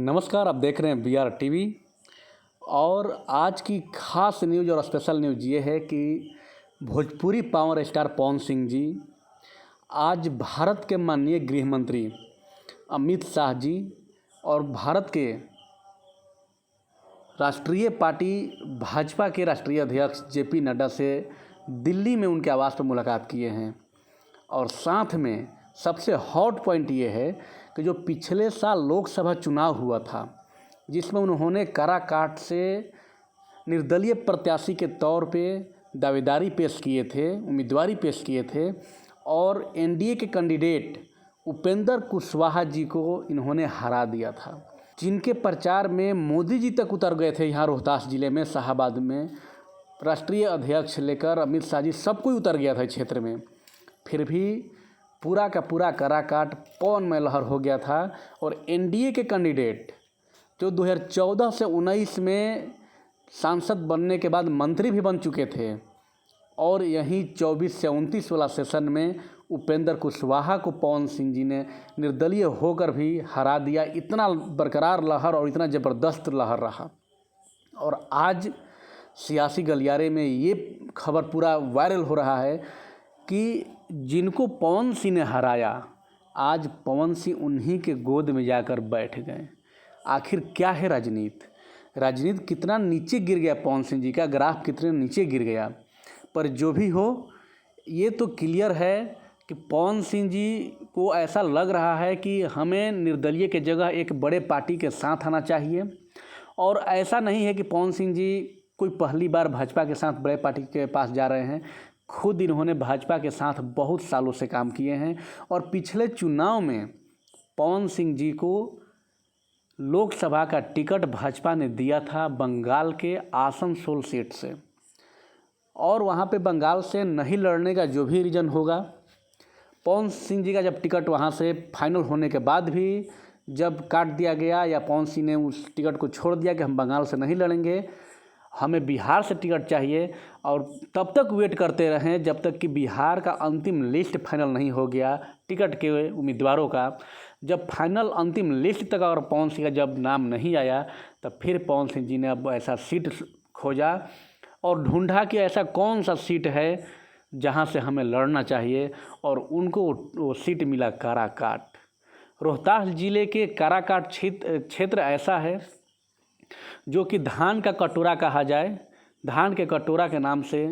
नमस्कार, आप देख रहे हैं BR टीवी। और आज की खास न्यूज़ और स्पेशल न्यूज़ ये है कि भोजपुरी पावर स्टार पवन सिंह जी आज भारत के माननीय गृह मंत्री अमित शाह जी और भारत के राष्ट्रीय पार्टी भाजपा के राष्ट्रीय अध्यक्ष JP नड्डा से दिल्ली में उनके आवास पर मुलाकात किए हैं। और साथ में सबसे हॉट पॉइंट ये है कि जो पिछले साल लोकसभा चुनाव हुआ था, जिसमें उन्होंने काराकाट से निर्दलीय प्रत्याशी के तौर पे दावेदारी पेश किए थे, उम्मीदवारी पेश किए थे, और NDA के कैंडिडेट उपेंद्र कुशवाहा जी को इन्होंने हरा दिया था, जिनके प्रचार में मोदी जी तक उतर गए थे। यहाँ रोहतास ज़िले में शाहाबाद में राष्ट्रीय अध्यक्ष लेकर अमित शाह जी सब कोई उतर गया था क्षेत्र में, फिर भी पूरा का पूरा काराकाट पवनमय लहर हो गया था। और NDA के कैंडिडेट जो 2014 से 19 में सांसद बनने के बाद मंत्री भी बन चुके थे, और यहीं 24 से 29 वाला सेशन में उपेंद्र कुशवाहा को पवन सिंह जी ने निर्दलीय होकर भी हरा दिया। इतना बरकरार लहर और इतना ज़बरदस्त लहर रहा। और आज सियासी गलियारे में ये खबर पूरा वायरल हो रहा है कि जिनको पवन सिंह ने हराया, आज पवन सिंह उन्हीं के गोद में जाकर बैठ गए। आखिर क्या है राजनीति कितना नीचे गिर गया, पवन सिंह जी का ग्राफ कितने नीचे गिर गया। पर जो भी हो, ये तो क्लियर है कि पवन सिंह जी को ऐसा लग रहा है कि हमें निर्दलीय के जगह एक बड़े पार्टी के साथ आना चाहिए। और ऐसा नहीं है कि पवन सिंह जी कोई पहली बार भाजपा के साथ बड़े पार्टी के पास जा रहे हैं। खुद इन्होंने भाजपा के साथ बहुत सालों से काम किए हैं। और पिछले चुनाव में पवन सिंह जी को लोकसभा का टिकट भाजपा ने दिया था बंगाल के आसनसोल सीट से। और वहाँ पे बंगाल से नहीं लड़ने का जो भी रीज़न होगा, पवन सिंह जी का जब टिकट वहाँ से फाइनल होने के बाद भी जब काट दिया गया, या पवन सिंह ने उस टिकट को छोड़ दिया कि हम बंगाल से नहीं लड़ेंगे, हमें बिहार से टिकट चाहिए, और तब तक वेट करते रहें जब तक कि बिहार का अंतिम लिस्ट फाइनल नहीं हो गया टिकट के उम्मीदवारों का। जब फाइनल अंतिम लिस्ट तक अगर पवन सिंह का जब नाम नहीं आया, तब फिर पवन सिंह जी ने अब ऐसा सीट खोजा और ढूंढा कि ऐसा कौन सा सीट है जहां से हमें लड़ना चाहिए, और उनको वो सीट मिला काराकाट। रोहतास ज़िले के काराकाट क्षेत्र ऐसा है जो कि धान का कटोरा कहा जाए, धान के कटोरा के नाम से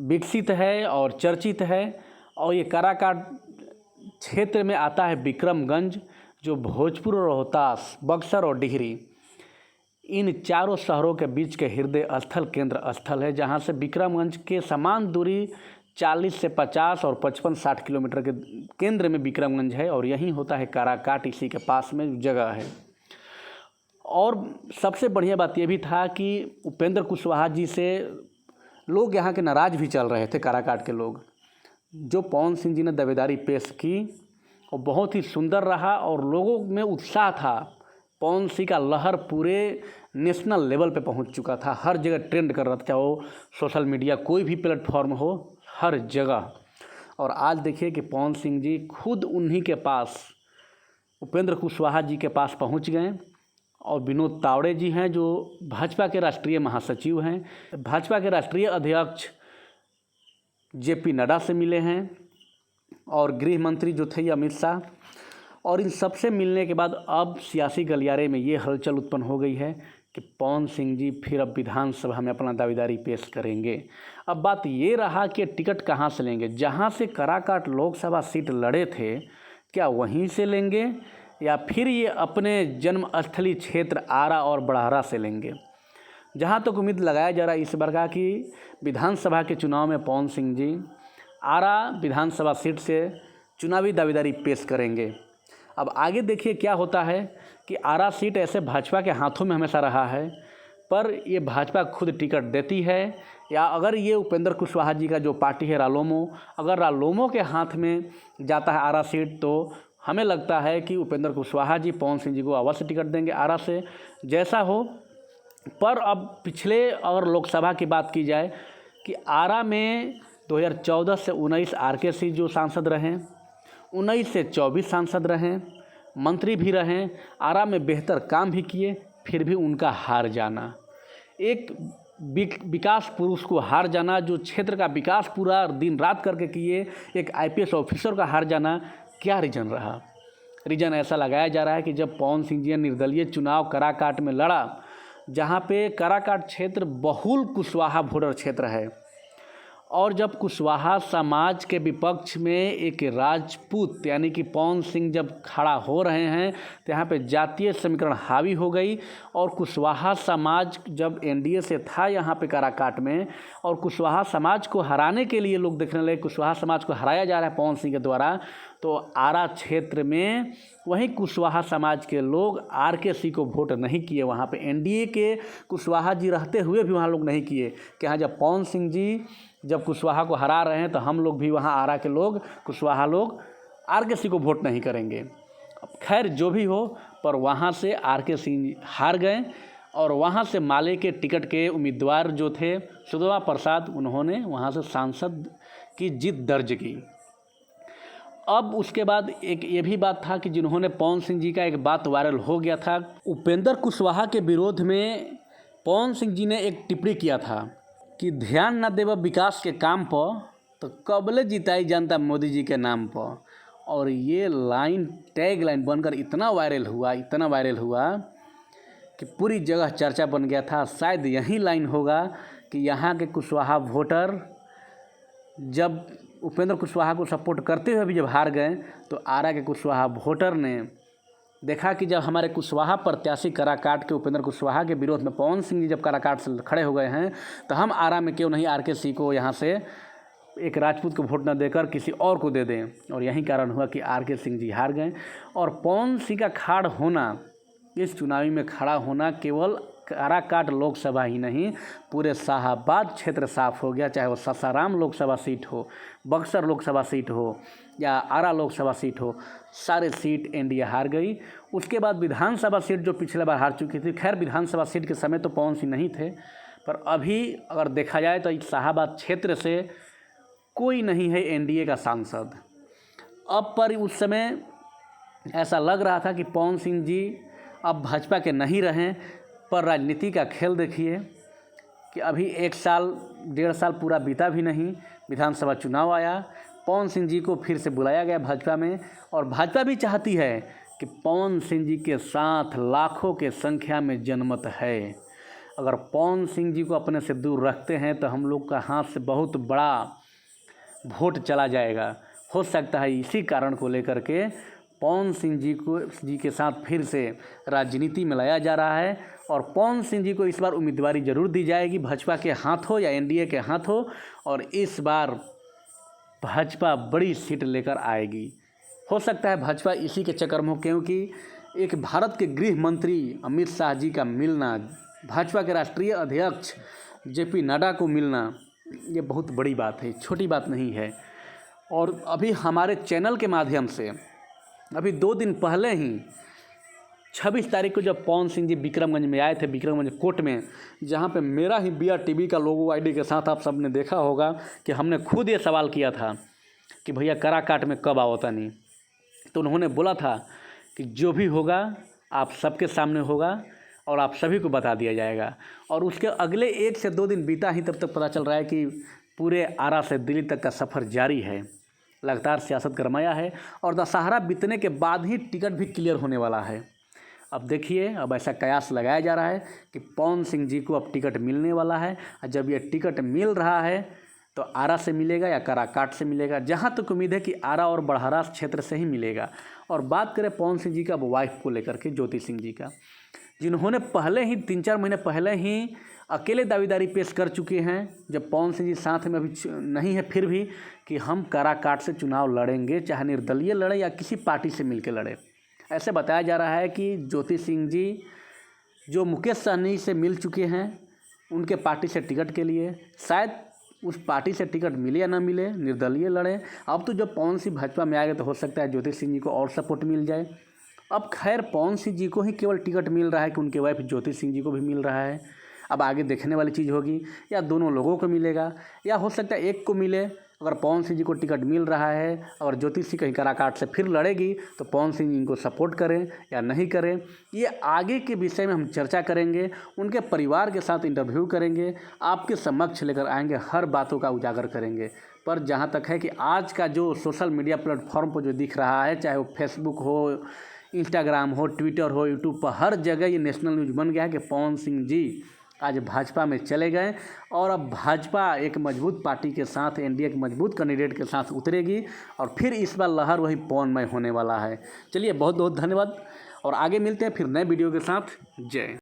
विकसित है और चर्चित है। और ये काराकाट क्षेत्र में आता है विक्रमगंज, जो भोजपुर, रोहतास, बक्सर और डिहरी, इन चारों शहरों के बीच के हृदय स्थल, केंद्र स्थल है, जहां से विक्रमगंज के समान दूरी 40 से 50 और 55-60 किलोमीटर के केंद्र में विक्रमगंज है। और यहीं होता है काराकाट, इसी के पास में जगह है। और सबसे बढ़िया बात यह भी था कि उपेंद्र कुशवाहा जी से लोग यहाँ के नाराज़ भी चल रहे थे, काराकाट के लोग। जो पवन सिंह जी ने दावेदारी पेश की और बहुत ही सुंदर रहा, और लोगों में उत्साह था। पवन सिंह का लहर पूरे नेशनल लेवल पे पहुंच चुका था, हर जगह ट्रेंड कर रहा था, वो सोशल मीडिया कोई भी प्लेटफॉर्म हो, हर जगह। और आज देखिए कि पवन सिंह जी खुद उन्हीं के पास, उपेंद्र कुशवाहा जी के पास पहुंच गए। और विनोद तावड़े जी हैं जो भाजपा के राष्ट्रीय महासचिव हैं, भाजपा के राष्ट्रीय अध्यक्ष JP नड्डा से मिले हैं, और गृह मंत्री जो थे अमित शाह। और इन सबसे मिलने के बाद अब सियासी गलियारे में ये हलचल उत्पन्न हो गई है कि पवन सिंह जी फिर अब विधानसभा में अपना दावेदारी पेश करेंगे। अब बात ये रहा कि टिकट कहाँ से लेंगे। जहाँ से काराकाट लोकसभा सीट लड़े थे, क्या वहीं से लेंगे, या फिर ये अपने जन्मस्थली क्षेत्र आरा और बड़हरा से लेंगे। जहाँ तक उम्मीद लगाया जा रहा है इस बार का कि विधानसभा के चुनाव में पवन सिंह जी आरा विधानसभा सीट से चुनावी दावेदारी पेश करेंगे। अब आगे देखिए क्या होता है कि आरा सीट ऐसे भाजपा के हाथों में हमेशा रहा है, पर ये भाजपा खुद टिकट देती है, या अगर ये उपेंद्र कुशवाहा जी का जो पार्टी है रालोमो, अगर रालोमो के हाथ में जाता है आरा सीट, तो हमें लगता है कि उपेंद्र कुशवाहा जी पवन सिंह जी को अवश्य टिकट देंगे आरा से, जैसा हो। पर अब पिछले अगर लोकसभा की बात की जाए कि आरा में 2014 से 19 RK सिंह जो सांसद रहे, 19 से 24 सांसद रहे, मंत्री भी रहे, आरा में बेहतर काम भी किए, फिर भी उनका हार जाना, एक विकास पुरुष को हार जाना, जो क्षेत्र का विकास पूरा दिन रात करके किए, एक आईपीएस ऑफिसर का हार जाना, क्या रीज़न रहा? रीज़न ऐसा लगाया जा रहा है कि जब पवन सिंह जी ने निर्दलीय चुनाव काराकाट में लड़ा, जहाँ पे काराकाट क्षेत्र बहुल कुशवाहा वोटर क्षेत्र है, और जब कुशवाहा समाज के विपक्ष में एक राजपूत यानी कि पवन सिंह जब खड़ा हो रहे हैं, तो यहाँ पे जातीय समीकरण हावी हो गई, और कुशवाहा समाज जब एनडीए से था यहाँ पे काराकाट में, और कुशवाहा समाज को हराने के लिए लोग देखने लगे, कुशवाहा समाज को हराया जा रहा है पवन सिंह के द्वारा, तो आरा क्षेत्र में वहीं कुशवाहा समाज के लोग आरकेसी को वोट नहीं किए। वहाँ पे एनडीए के कुशवाहा जी रहते हुए भी वहाँ लोग नहीं किए कि हाँ, जब पवन सिंह जी जब कुशवाहा को हरा रहे हैं तो हम लोग भी वहाँ आरा के लोग, कुशवाहा लोग आरकेसी को वोट नहीं करेंगे। अब खैर जो भी हो, पर वहाँ से आरकेसी हार गए, और वहाँ से माले के टिकट के उम्मीदवार जो थे सुधमा प्रसाद, उन्होंने वहाँ से सांसद की जीत दर्ज की। अब उसके बाद एक ये भी बात था कि जिन्होंने पवन सिंह जी का एक बात वायरल हो गया था, उपेंद्र कुशवाहा के विरोध में पवन सिंह जी ने एक टिप्पणी किया था कि ध्यान न देव विकास के काम पर तो कबले जिताई जनता मोदी जी के नाम पर। और ये लाइन टैग लाइन बनकर इतना वायरल हुआ कि पूरी जगह चर्चा बन गया था। शायद यही लाइन होगा कि यहाँ के कुशवाहा वोटर जब उपेंद्र कुशवाहा को सपोर्ट करते हुए भी जब हार गए, तो आरा के कुशवाहा वोटर ने देखा कि जब हमारे कुशवाहा प्रत्याशी काराकाट के उपेंद्र कुशवाहा के विरोध में पवन सिंह जी जब काराकाट से खड़े हो गए हैं, तो हम आरा में क्यों नहीं आरकेसी को यहाँ से एक राजपूत को वोट न देकर किसी और को दे दें। और यही कारण हुआ कि आरके सिंह जी हार गए। और पवन सिंह का खाड़ होना, इस चुनावी में खड़ा होना, केवल काराकाट लोकसभा ही नहीं, पूरे शाहाबाद क्षेत्र साफ हो गया। चाहे वो सासाराम लोकसभा सीट हो, बक्सर लोकसभा सीट हो या आरा लोकसभा सीट हो, सारे सीट एनडीए हार गई। उसके बाद विधानसभा सीट जो पिछले बार हार चुकी थी, खैर विधानसभा सीट के समय तो पवन सिंह नहीं थे, पर अभी अगर देखा जाए तो इस शाहाबाद क्षेत्र से कोई नहीं है एनडीए का सांसद। अब पर उस समय ऐसा लग रहा था कि पवन सिंह जी अब भाजपा के नहीं रहें, पर राजनीति का खेल देखिए कि अभी 1 साल 1.5 साल पूरा बीता भी नहीं, विधानसभा चुनाव आया, पवन सिंह जी को फिर से बुलाया गया भाजपा में। और भाजपा भी चाहती है कि पवन सिंह जी के साथ लाखों के संख्या में जनमत है। अगर पवन सिंह जी को अपने से दूर रखते हैं तो हम लोग का हाथ से बहुत बड़ा वोट चला जाएगा। हो सकता है इसी कारण को लेकर के पवन सिंह जी के साथ फिर से राजनीति में लाया जा रहा है। और पवन सिंह जी को इस बार उम्मीदवारी जरूर दी जाएगी, भाजपा के हाथों या एनडीए के हाथों, और इस बार भाजपा बड़ी सीट लेकर आएगी। हो सकता है भाजपा इसी के चक्कर में हो, क्योंकि एक भारत के गृह मंत्री अमित शाह जी का मिलना, भाजपा के राष्ट्रीय अध्यक्ष जेपी नड्डा को मिलना, ये बहुत बड़ी बात है, छोटी बात नहीं है। और अभी हमारे चैनल के माध्यम से अभी 2 दिन पहले ही 26 तारीख को जब पवन सिंह जी विक्रमगंज में आए थे, विक्रमगंज कोर्ट में, जहाँ पे मेरा ही बिया टीवी का लोगो आईडी के साथ आप सब ने देखा होगा कि हमने खुद ये सवाल किया था कि भैया काराकाट में कब आओ तनी। तो उन्होंने बोला था कि जो भी होगा आप सबके सामने होगा और आप सभी को बता दिया जाएगा। और उसके अगले 1 से 2 दिन बीता ही तब तक पता चल रहा है कि पूरे आरा से दिल्ली तक का सफ़र जारी है। लगातार सियासत गरमाया है और दशहरा बीतने के बाद ही टिकट भी क्लियर होने वाला है। अब देखिए, अब ऐसा कयास लगाया जा रहा है कि पवन सिंह जी को अब टिकट मिलने वाला है। और जब ये टिकट मिल रहा है तो आरा से मिलेगा या काराकाट से मिलेगा। जहाँ तक उम्मीद है कि आरा और बड़हरा क्षेत्र से ही मिलेगा। और बात करें पवन सिंह जी का वाइफ को लेकर के, ज्योति सिंह जी का, जिन्होंने पहले ही 3-4 महीने पहले ही अकेले दावेदारी पेश कर चुके हैं, जब पवन सिंह जी साथ में अभी नहीं है, फिर भी कि हम काराकाट से चुनाव लड़ेंगे, चाहे निर्दलीय लड़े या किसी पार्टी से मिलकर लड़े। ऐसे बताया जा रहा है कि ज्योति सिंह जी जो मुकेश सहनी से मिल चुके हैं, उनके पार्टी से टिकट के लिए, शायद उस पार्टी से टिकट मिले या ना मिले, निर्दलीय लड़े। अब तो जब पवन सिंह भाजपा में आ गए तो हो सकता है ज्योति सिंह जी को और सपोर्ट मिल जाए। अब खैर पवन सिंह जी को ही केवल टिकट मिल रहा है कि उनके वाइफ ज्योति सिंह जी को भी मिल रहा है। अब आगे देखने वाली चीज़ होगी, या दोनों लोगों को मिलेगा, या हो सकता है एक को मिले अगर पवन सिंह जी को टिकट मिल रहा है, अगर ज्योति सिंह कहीं काराकाट से फिर लड़ेगी तो पवन सिंह जी को सपोर्ट करें या नहीं करें, ये आगे के विषय में हम चर्चा करेंगे। उनके परिवार के साथ इंटरव्यू करेंगे, आपके समक्ष लेकर आएंगे, हर बातों का उजागर करेंगे। पर जहाँ तक है कि आज का जो सोशल मीडिया प्लेटफॉर्म पर जो दिख रहा है, चाहे वो फेसबुक हो, इंस्टाग्राम हो, ट्विटर हो, यूट्यूब पर, हर जगह ये नेशनल न्यूज़ बन गया है कि पवन सिंह जी आज भाजपा में चले गए और अब भाजपा एक मजबूत पार्टी के साथ, एनडीए के मजबूत कैंडिडेट के साथ उतरेगी और फिर इस बार लहर वही पवनमय होने वाला है। चलिए बहुत बहुत धन्यवाद और आगे मिलते हैं फिर नए वीडियो के साथ। जय।